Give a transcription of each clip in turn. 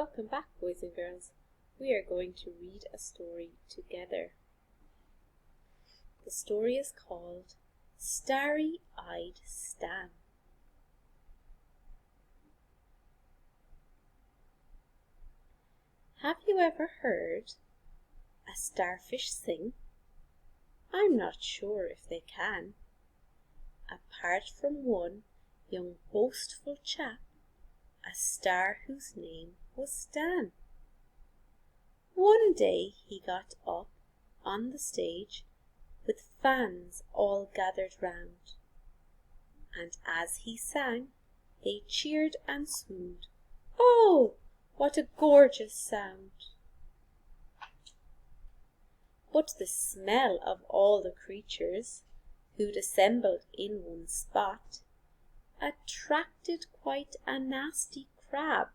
Welcome back, boys and girls. We are going to read a story together. The story is called Starry-Eyed Stan. Have you ever heard a starfish sing? I'm not sure if they can, apart from one young boastful chap, a star whose name was Stan. One day he got up on the stage with fans all gathered round, and as he sang they cheered and swooned. Oh, what a gorgeous sound! But the smell of all the creatures who'd assembled in one spot attracted quite a nasty crab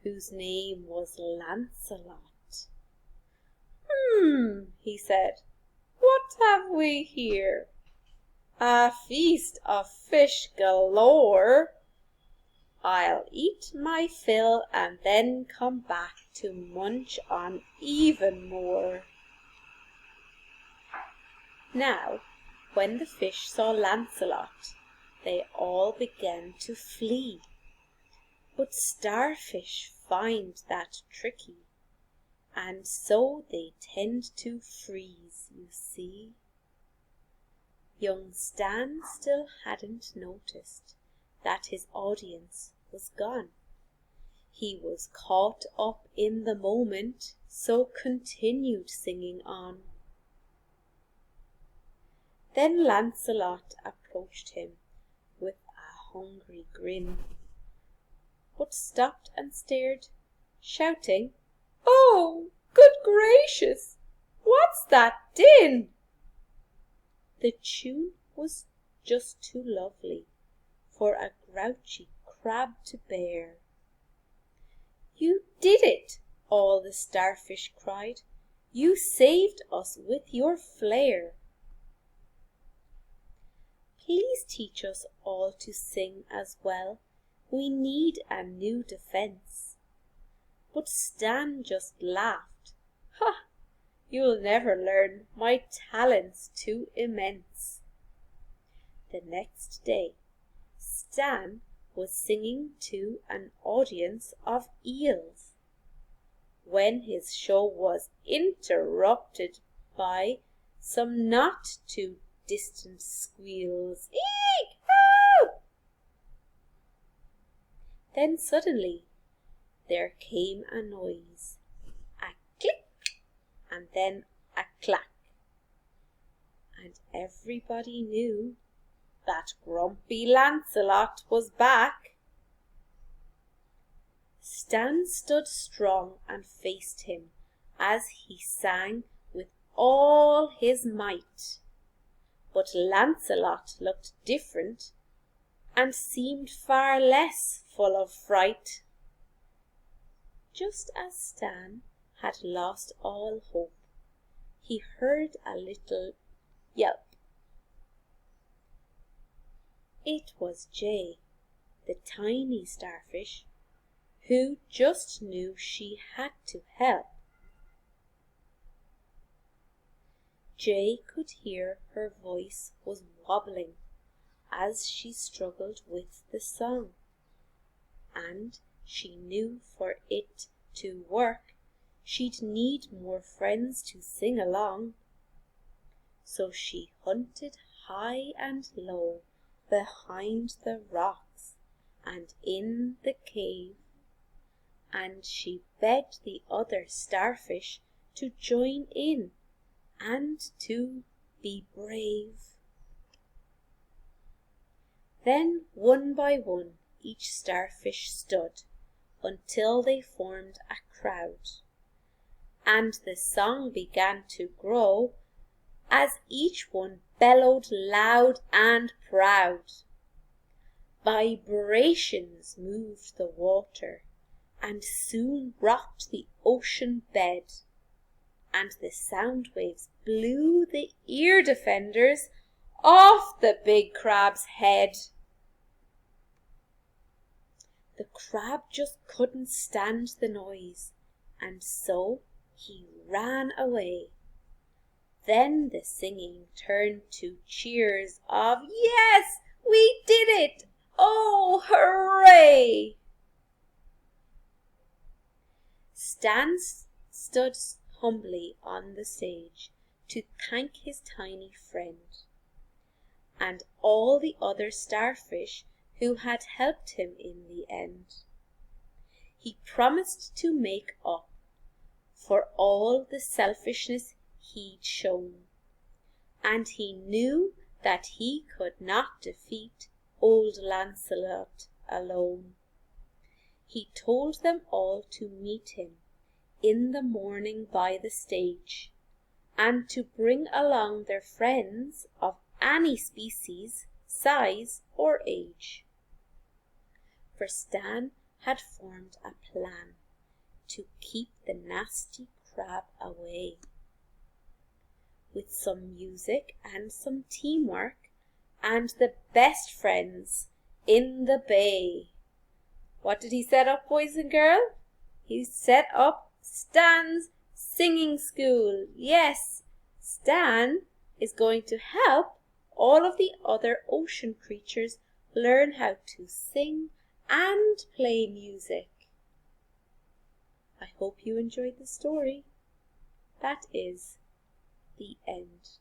whose name was Lancelot. He said, "What have we here? A feast of fish galore. I'll eat my fill and then come back to munch on even more." Now, when the fish saw Lancelot, they all began to flee. But starfish find that tricky, and so they tend to freeze, you see. Young Stan still hadn't noticed that his audience was gone. He was caught up in the moment, so continued singing on. Then Lancelot approached him with a hungry grin, but stopped and stared, shouting, "Oh, good gracious, what's that din?" The tune was just too lovely for a grouchy crab to bear. "You did it!" all the starfish cried. "You saved us with your flair. Please teach us all to sing as well. We need a new defense." But Stan just laughed. "Ha! You'll never learn, my talent's too immense." The next day Stan was singing to an audience of eels, when his show was interrupted by some not too distant squeals. "Eek! Help!" Then suddenly there came a noise, a click and then a clack, and everybody knew that grumpy Lancelot was back. Stan stood strong and faced him as he sang with all his might, but Lancelot looked different and seemed far less full of fright. Just as Stan had lost all hope, he heard a little yelp. It was Jay, the tiny starfish, who just knew she had to help. Jay could hear her voice was wobbling as she struggled with the song, and she knew for it to work she'd need more friends to sing along. So she hunted high and low behind the rocks and in the cave, and she begged the other starfish to join in and to be brave. Then one by one each starfish stood until they formed a crowd, and the song began to grow as each one bellowed loud and proud. Vibrations moved the water and soon rocked the ocean bed, and the sound waves blew the ear defenders off the big crab's head. The crab just couldn't stand the noise, and so he ran away. Then the singing turned to cheers of "Yes, we did it! Oh, hooray!" Stan stood humbly on the stage to thank his tiny friend, and all the other starfish who had helped him in the end. He promised to make up for all the selfishness he'd shown, and he knew that he could not defeat old Lancelot alone. He told them all to meet him in the morning by the stage, and to bring along their friends of any species, size, or age. For Stan had formed a plan to keep the nasty crab away. With some music and some teamwork and the best friends in the bay. What did he set up, boys and girls? He set up Stan's singing school. Yes, Stan is going to help all of the other ocean creatures learn how to sing and play music. I hope you enjoyed the story. That is the end.